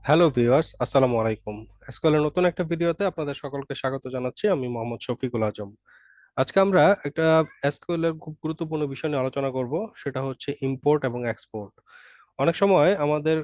Hello viewers, আসসালামু আলাইকুম। SQL এর নতুন একটা ভিডিওতে আপনাদের সকলকে স্বাগত জানাচ্ছি। আমি মোহাম্মদ শফিকুল আজম। আজকে আমরা একটা এসকিউএল এর খুব গুরুত্বপূর্ণ বিষয় নিয়ে আলোচনা করব, সেটা হচ্ছে ইম্পোর্ট এবং এক্সপোর্ট। অনেক সময় আমাদের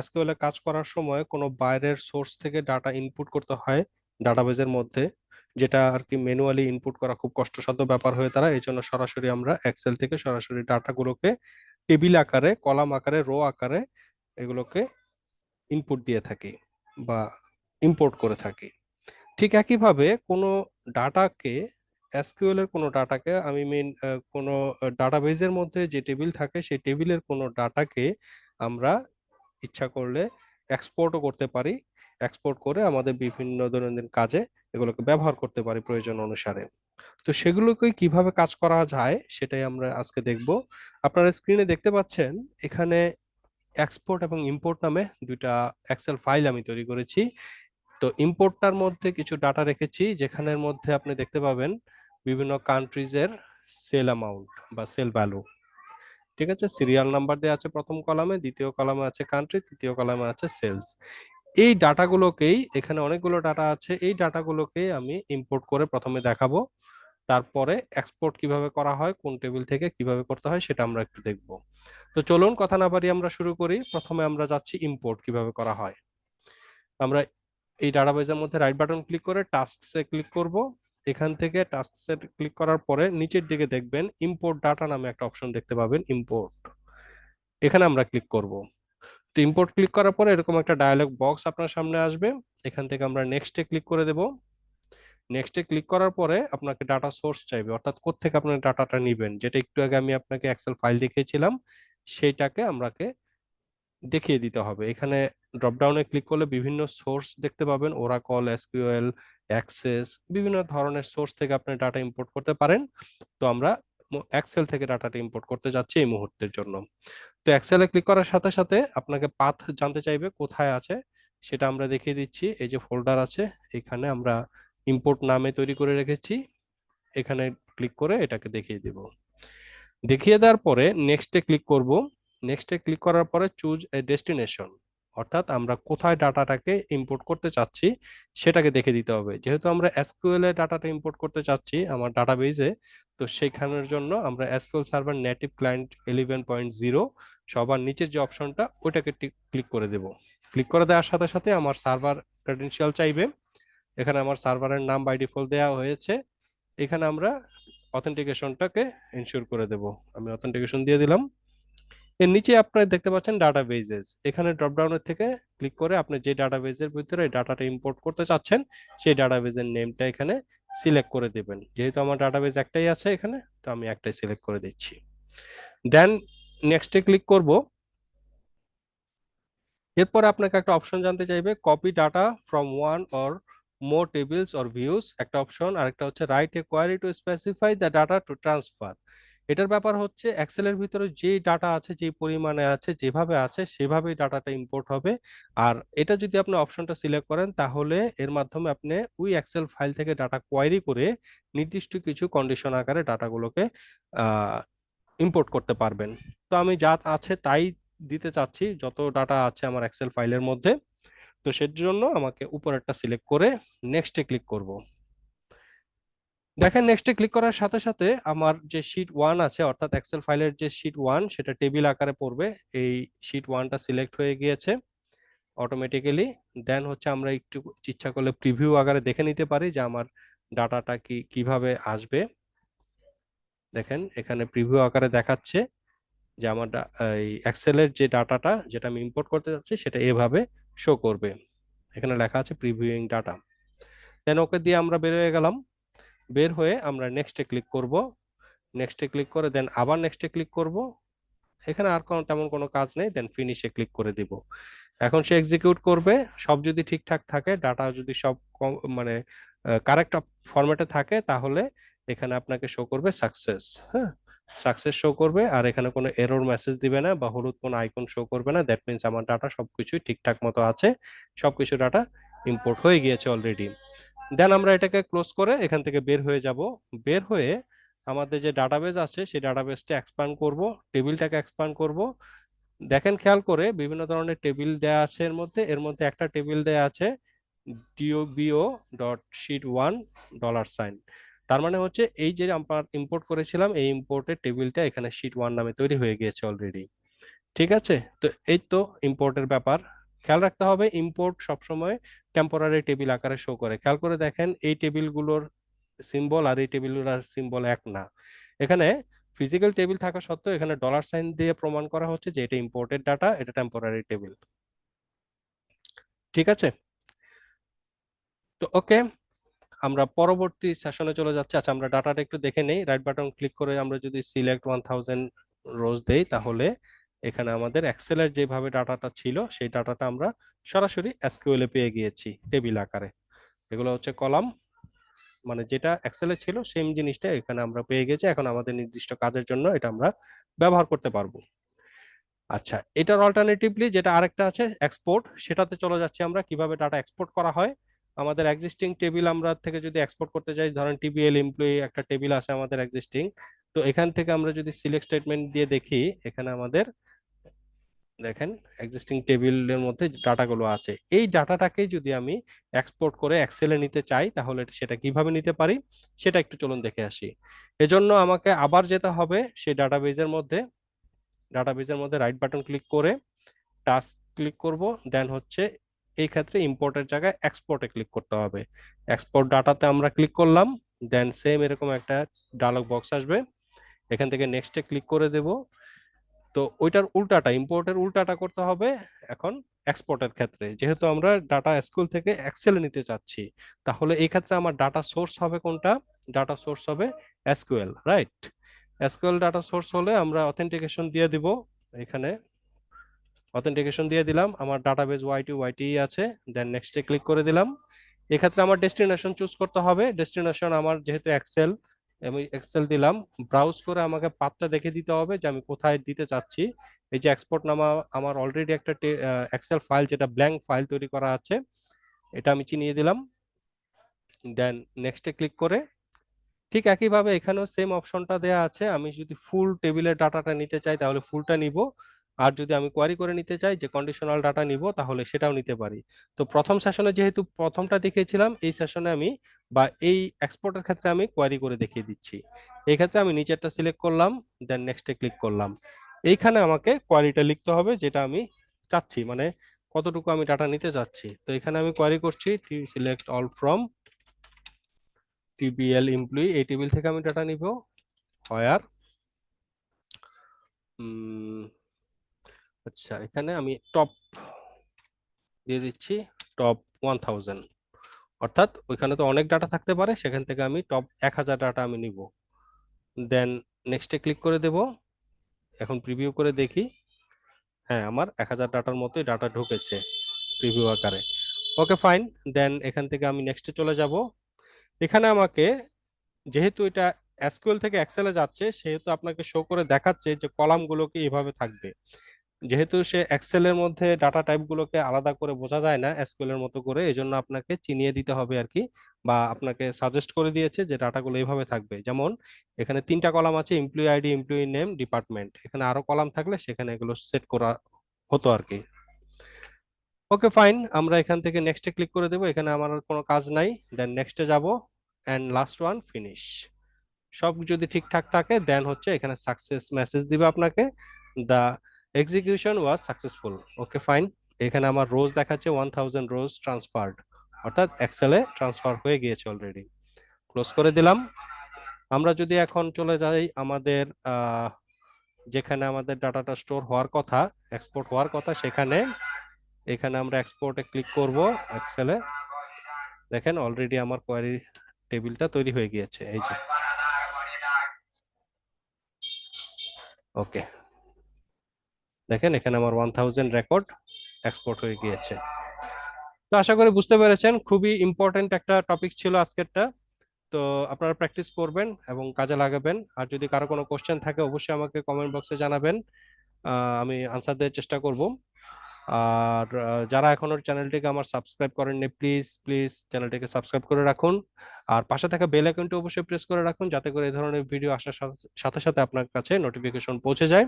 এসকিউএল এ কাজ করার সময় কোনো বাইরের সোর্স থেকে ডাটা ইনপুট করতে হয় ডাটাবেজের মধ্যে, যেটা আর কি ম্যানুয়ালি ইনপুট করা খুব কষ্টসাধ্য ব্যাপার হয়ে দাঁড়ায়। এই জন্য সরাসরি আমরা এক্সেল থেকে সরাসরি ডাটাগুলোকে টেবিল আকারে, কলাম আকারে, রো আকারে এগুলোকে ইনপুট দিয়ে থাকি বা ইম্পোর্ট করে থাকি। ঠিক একইভাবে কোনো ডাটাকে, এসকিউএল এর কোনো ডাটাকে আমি কোনো ডাটাবেজের মধ্যে যে টেবিল থাকে সেই টেবিলের কোনো ডাটাকে আমরা ইচ্ছা করলে এক্সপোর্টও করতে পারি। এক্সপোর্ট করে আমাদের বিভিন্ন দৈনন্দিন কাজে এগুলোকে ব্যবহার করতে পারি প্রয়োজন অনুসারে। তো সেগুলোকে কিভাবে কাজ করা যায় সেটাই আমরা আজকে দেখব। আপনারা স্ক্রিনে দেখতে পাচ্ছেন এখানে এক্সপোর্ট এবং ইম্পোর্ট নামে দুইটা এক্সেল ফাইল আমি তৈরি করেছি। তো ইম্পোর্টটার মধ্যে কিছু ডাটা রেখেছি, যেখানের মধ্যে আপনি দেখতে পাবেন বিভিন্ন কান্ট্রিজের সেল অ্যামাউন্ট বা সেল ভ্যালু। ঠিক আছে, সিরিয়াল নাম্বার দেওয়া আছে প্রথম কলামে, দ্বিতীয় কলামে আছে কান্ট্রি, তৃতীয় কলামে আছে সেলস। এই ডাটাগুলোকেই, এখানে অনেকগুলো ডাটা আছে, এই ডাটাগুলোকেই আমি ইম্পোর্ট করে প্রথমে দেখাবো। তারপরে এক্সপোর্ট কিভাবে করা হয়, কোন টেবিল থেকে কিভাবে করতে হয় সেটা আমরা একটু দেখব। তো চলুন কথা না বাড়িয়ে আমরা শুরু করি। প্রথমে আমরা যাচ্ছি ইম্পোর্ট কিভাবে করা হয়। আমরা এই ডাটাবেজের মধ্যে রাইট বাটন ক্লিক করে টাস্কসে ক্লিক করব। এখান থেকে টাস্কসে ক্লিক করার পরে নিচের দিকে দেখবেন ইম্পোর্ট ডাটা নামে একটা অপশন দেখতে পাবেন, ইম্পোর্ট। এখানে আমরা ক্লিক করব। তো ইম্পোর্ট ক্লিক করার পরে এরকম একটা ডায়ালগ বক্স আপনার সামনে আসবে। এখান থেকে আমরা নেক্সটে ক্লিক করে দেব। নেক্সটে ক্লিক করার পরে আপনাকে ডাটা সোর্স চাইবে, অর্থাৎ কোত্থেকে আপনার ডাটাটা নিবেন, যেটা একটু আগে আমি আপনাকে এক্সেল ফাইল দেখিয়েছিলাম সেইটাকে আমাকে দেখিয়ে দিতে হবে। এখানে ড্রপ ডাউনে ক্লিক করলে বিভিন্ন সোর্স দেখতে পাবেন, ওরাকল, এসকিউএল, অ্যাক্সেস, বিভিন্ন ধরনের সোর্স থেকে আপনি ডাটা ইম্পোর্ট করতে পারেন। তো আমরা এক্সেল থেকে ডাটাটা ইম্পোর্ট করতে যাচ্ছি এই মুহূর্তের জন্য। তো এক্সেলে ক্লিক করার সাথে সাথে আপনাকে পাথ জানতে চাইবে কোথায় আছে, সেটা আমরা দেখিয়ে দিচ্ছি। এই যে ফোল্ডার আছে, এখানে আমরা ইম্পোর্ট নামে তৈরি করে রেখেছি। এখানে ক্লিক করে এটাকে দেখিয়ে দিব। দেখিয়ে দেওয়ার পরে নেক্সটে ক্লিক করব। নেক্সটে ক্লিক করার পরে চুজ এ ডেস্টিনেশন, অর্থাৎ আমরা কোথায় ডাটাটাকে ইম্পোর্ট করতে চাচ্ছি সেটাকে দেখে দিতে হবে। যেহেতু আমরা এসকিউএল এ ডাটাটা ইম্পোর্ট করতে চাচ্ছি আমার ডাটাবেজে, তো সেখানের জন্য আমরা এসকিউএল সার্ভার নেটিভ ক্লায়েন্ট 11.0 সবার নিচের যে অপশনটা ওইটাকে ক্লিক করে দেব। ক্লিক করে দেওয়ার সাথে সাথে আমার সার্ভার ক্রেডেনশিয়াল চাইবে। এখানে আমার সার্ভারের নাম বাই ডিফল্ট দেওয়া হয়েছে। এখানে আমরা অথেন্টিকেশনটাকে এনশিওর করে দেব। আমি অথেন্টিকেশন দিয়ে দিলাম। এর নিচে আপনারা দেখতে পাচ্ছেন ডাটাবেজেস। এখানে ড্রপডাউনের থেকে ক্লিক করে আপনি যে ডাটাবেজের ভিতরে ডাটাটা ইম্পোর্ট করতে চাচ্ছেন সেই ডাটাবেজের নেমটা এখানে সিলেক্ট করে দিবেন। যেহেতু আমার ডাটাবেজ একটাই আছে এখানে, তো আমি একটাই সিলেক্ট করে দিচ্ছি। দেন নেক্সটে ক্লিক করব। এরপর আপনাকে একটা অপশন জানতে চাইবে, copy data from one or more tables or views একটা অপশন, আরেকটা হচ্ছে write a query to specify the data to transfer. এটার ব্যাপার হচ্ছে এক্সেলের ভিতরে যে ডাটা আছে, যে পরিমাণে আছে, যেভাবে আছে সেভাবেই ডাটাটা ইম্পোর্ট হবে। আর এটা যদি আপনি অপশনটা সিলেক্ট করেন তাহলে এর মাধ্যমে আপনি ওই এক্সেল ফাইল থেকে ডাটা কোয়ারি করে নির্দিষ্ট কিছু কন্ডিশন আকারে ডাটাগুলোকে ইম্পোর্ট করতে পারবেন। তো আমি যা আছে তাই দিতে চাচ্ছি, যত ডাটা আছে আমার এক্সেল ফাইলের মধ্যে। তো সেজন্য আমাকে উপরেরটা সিলেক্ট করে নেক্সটে ক্লিক করব। দেখেন নেক্সটে ক্লিক করার সাথে সাথে আমার যে শীট ওয়ান আছে, অর্থাৎ এক্সেল ফাইলের যে শীট ওয়ান সেটা টেবিল আকারে পড়বে। এই শীট ওয়ানটা সিলেক্ট হয়ে গিয়েছে অটোমেটিক্যালি। দেন হচ্ছে আমরা একটু ইচ্ছা করলে প্রিভিউ আকারে দেখে নিতে পারি যে আমার ডাটাটা কিভাবে আসবে। দেখেন এখানে প্রিভিউ আকারে দেখাচ্ছে যে আমার এই এক্সেলের যে ডাটাটা যেটা আমি ইম্পোর্ট করতে যাচ্ছি সেটা এভাবে শো করবে। এখানে লেখা আছে প্রিভিউইং ডাটা। দেন ওকে দিয়ে আমরা বের হয়ে গেলাম। বের হয়ে আমরা নেক্সটে ক্লিক করব। নেক্সটে ক্লিক করে দেন আবার নেক্সটে ক্লিক করব। এখানে আর কোনো তেমন কোনো কাজ নেই, দেন ফিনিশে ক্লিক করে দিব। এখন সে এক্সিকিউট করবে। সব যদি ঠিকঠাক থাকে, ডাটা যদি সব মানে কারেক্ট ফরম্যাটে থাকে, তাহলে এখানে আপনাকে শো করবে সাকসেস। হ্যাঁ, সাকসেস শো করবে। আর এখানে কোনো এরর মেসেজ দিবে না বা হলুদ কোনো আইকন শো করবে না। দ্যাট মিনস আমার ডাটা সবকিছুই ঠিকঠাক মতো আছে, সবকিছু ডাটা ইম্পোর্ট হয়ে গিয়েছে অলরেডি। দেন আমরা এটাকে ক্লোজ করে এখান থেকে বের হয়ে যাব। বের হয়ে আমাদের যে ডাটাবেজ আছে সেই ডাটাবেসটা এক্সপ্যান্ড করব, টেবিলটাকে এক্সপ্যান্ড করব। দেখেন খেয়াল করে বিভিন্ন ধরনের টেবিল দেয়া আছে, এর মধ্যে একটা টেবিল দেয়া আছে ডিওবিও ডট শিট ওয়ান $। তার মানে হচ্ছে এই যে আমরা ইম্পোর্ট করেছিলাম এই ইম্পোর্টের টেবিলটা এখানে শিট ওয়ান নামে তৈরি হয়ে গিয়েছে অলরেডি। ঠিক আছে, তো এই তো ইম্পোর্টের ব্যাপার। খেয়াল রাখতে হবে ইম্পোর্ট সবসময় টেম্পোরারি টেবিল আকারে শো করে। খেয়াল করে দেখেন এই টেবিলগুলোর সিম্বল আর এই টেবিলগুলোর সিম্বল এক না। এখানে ফিজিক্যাল টেবিল থাকা সত্ত্বেও এখানে $সাইন দিয়ে প্রমাণ করা হচ্ছে যে এটা ইম্পোর্টেড ডাটা, এটা টেম্পোরারি টেবিল। ঠিক আছে, তো ওকে, আমরা পরবর্তী সেশনে চলে যাচ্ছি। আচ্ছা, আমরা ডাটাটা একটু দেখে নেই। রাইট বাটন ক্লিক করে আমরা যদি সিলেক্ট 1000 রোজ দেই, তাহলে এখানে আমাদের এক্সেলের যেভাবে ডাটাটা ছিল সেই ডাটাটা আমরা সরাসরি এসকিউএল এ পেয়ে গিয়েছি টেবিল আকারে। এগুলো হচ্ছে কলাম, মানে যেটা এক্সেলে ছিল সেম জিনিসটা এখানে আমরা পেয়ে গেছি। এখন আমাদের নির্দিষ্ট কাজের জন্য এটা আমরা ব্যবহার করতে পারবো। আচ্ছা, এটার অল্টারনেটিভলি যেটা আরেকটা আছে এক্সপোর্ট, সেটাতে চলে যাচ্ছি আমরা। কিভাবে ডাটা এক্সপোর্ট করা হয়, আমাদের এক্সিস্টিং টেবিল আমরা থেকে যদি এক্সপোর্ট করতে চাই, ধরেন টিবিএল এমপ্লয়ি একটা টেবিল আছে আমাদের এক্সিস্টিং, তো এখান থেকে আমরা যদি সিলেক্ট স্টেটমেন্ট দিয়ে দেখি, এখানে আমাদের দেখেন এক্সিস্টিং টেবিলের মধ্যে ডাটাগুলো আছে। এই ডাটাটাকে যদি আমি এক্সপোর্ট করে এক্সেলে নিতে চাই, তাহলে সেটা কিভাবে নিতে পারি সেটা একটু চলুন দেখে আসি। এজন্য আমাকে আবার যেতে হবে সেই ডাটাবেজের মধ্যে রাইট বাটন ক্লিক করে টাস্ক ক্লিক করব, দেন হচ্ছে এই ক্ষেত্রে ইম্পোর্টের জায়গায় এক্সপোর্টে ক্লিক করতে হবে। এক্সপোর্ট ডাটাতে আমরা ক্লিক করলাম, দেন সেম এরকম একটা ডায়লগ বক্স আসবে, এখান থেকে নেক্সটে ক্লিক করে দেব। তো ওইটার উল্টাটা, ইম্পোর্টের উল্টাটা করতে হবে এখন এক্সপোর্টের ক্ষেত্রে। যেহেতু আমরা ডাটা স্কুল থেকে এক্সেলে নিতে চাচ্ছি, তাহলে এই ক্ষেত্রে আমার ডাটা সোর্স হবে কোনটা? ডাটা সোর্স হবে SQL, right? SQL data source হলে আমরা অথেন্টিকেশন দিয়ে দিব। এখানে অথেন্টিকেশন দিয়ে দিলাম, আমার ডাটাবেজ ওয়াইটি আছে, দেন নেক্সটে ক্লিক করে দিলাম। এক্ষেত্রে আমার ডেস্টিনেশন চুজ করতে হবে। ডেস্টিনেশন আমার যেহেতু এক্সেল, আমি এক্সেল দিলাম। ব্রাউজ করে আমাকে পাথটা দেখে দিতে হবে যে আমি কোথায় দিতে চাচ্ছি। এই যে এক্সপোর্ট নামা আমার অলরেডি একটা এক্সেল ফাইল, যেটা ব্ল্যাঙ্ক ফাইল তৈরি করা আছে, এটা আমি চিনিয়ে দিলাম। দেন নেক্সটে ক্লিক করে ঠিক একইভাবে এখানেও সেম অপশনটা দেয়া আছে। আমি যদি ফুল টেবিলের ডাটাটা নিতে চাই তাহলে ফুলটা নিব, আর যদি আমি কোয়ারি করে নিতে চাই যে কন্ডিশনাল ডাটা নিব, তাহলে সেটাও নিতে পারি। তো প্রথম সেশনে যেহেতু প্রথমটা দেখিয়েছিলাম, এই সেশনে আমি বা এই এক্সপোর্টের ক্ষেত্রে আমি কোয়ারি করে দেখিয়ে দিচ্ছি। এই ক্ষেত্রে আমি নিচেরটা সিলেক্ট করলাম, দেন নেক্সটে ক্লিক করলাম। এইখানে আমাকে কোয়ারিটা লিখতে হবে যেটা আমি চাচ্ছি, মানে কতটুকু আমি ডাটা নিতে চাচ্ছি। তো এখানে আমি কোয়ারি করছি select all from TBL employee, এই টেবিল থেকে আমি ডাটা নিব। হোয়ার আচ্ছা, এখানে আমি টপ দিয়ে দিচ্ছি, টপ 1000। অর্থাৎ ওইখানে তো অনেক ডাটা থাকতে পারে, সেখান থেকে আমি টপ 1000 ডাটা আমি নিব। দেন নেক্সটে ক্লিক করে দেব। এখন প্রিভিউ করে দেখি, হ্যাঁ আমার 1000 ডাটার মতোই ডাটা ঢুকেছে প্রিভিউ আকারে। ওকে ফাইন, দেন এখান থেকে আমি নেক্সটে চলে যাব। এখানে আমাকে, যেহেতু এটা এসকিউএল থেকে এক্সেলে যাচ্ছে, সেহেতু আপনাকে শো করে দেখাচ্ছে যে কলামগুলোকে এভাবে থাকবে। যেহেতু সে এক্সেল এর মধ্যে ডাটা টাইপ গুলোকে আলাদা করে বোঝা যায় না এসকিউএল এর মতো করে, এজন্য আপনাকে চিনিয়ে দিতে হবে আর কি, বা আপনাকে সাজেস্ট করে দিয়েছে যে ডাটাগুলো এইভাবে থাকবে। যেমন এখানে 3টা কলাম আছে, employee ID, employee name, department. এখানে আরো কলাম থাকলে সেখানে এগুলো সেট করা হতো আর কি। ওকে ফাইন, আমরা এখান থেকে নেক্সটে ক্লিক করে দেবো। এখানে আমার আর কোনো কাজ নাই, দেন নেক্সটে যাব, এন্ড লাস্ট ওয়ান ফিনিশ। সব যদি ঠিকঠাক থাকে দেন হচ্ছে এখানে সাকসেস মেসেজ দিবে আপনাকে, the execution was successful. Okay fine, এখানে আমার রোজ দেখাচ্ছে 1000 রোজ ট্রান্সফার্ড, অর্থাৎ এক্সেলে ট্রান্সফার হয়ে গিয়েছে অলরেডি। ক্লোজ করে দিলাম। আমরা যদি এখন চলে যাই আমাদের যেখানে আমাদের ডাটাটা স্টোর হওয়ার কথা, এক্সপোর্ট হওয়ার কথা, সেখানে এখানে আমরা এক্সপোর্টে ক্লিক করব এক্সেলে। দেখেন অলরেডি আমার কোয়ারি টেবিলটা তৈরি হয়ে গিয়েছে, এই যে। ওকে, দেখেন এখানে আমার 1000 রেকর্ড এক্সপোর্ট হয়ে গিয়েছে। তো আশা করি বুঝতে পেরেছেন, খুবই ইম্পর্টেন্ট একটা টপিক ছিল আজকেরটা। তো আপনারা প্র্যাকটিস করবেন এবং কাজে লাগাবেন। আর যদি কারো কোনো কোশ্চেন থাকে অবশ্যই আমাকে কমেন্ট বক্সে জানাবেন, আমি আনসার দেওয়ার চেষ্টা করব। আর যারা এখনো চ্যানেলটিকে আমার সাবস্ক্রাইব করেননি, প্লিজ প্লিজ চ্যানেলটিকে সাবস্ক্রাইব করে রাখুন। আর পাশে থাকা বেল আইকনটি অবশ্যই প্রেস করে রাখুন, যাতে করে এই ধরনের ভিডিও আসার সাথে সাথে আপনার কাছে নোটিফিকেশন পৌঁছে যায়।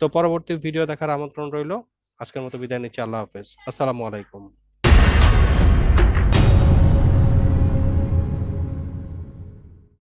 তো পরবর্তী ভিডিও দেখার আমন্ত্রণ রইল। আজকের মতো বিদায় নিচ্ছি। আল্লাহ হাফেজ। আসসালামু আলাইকুম।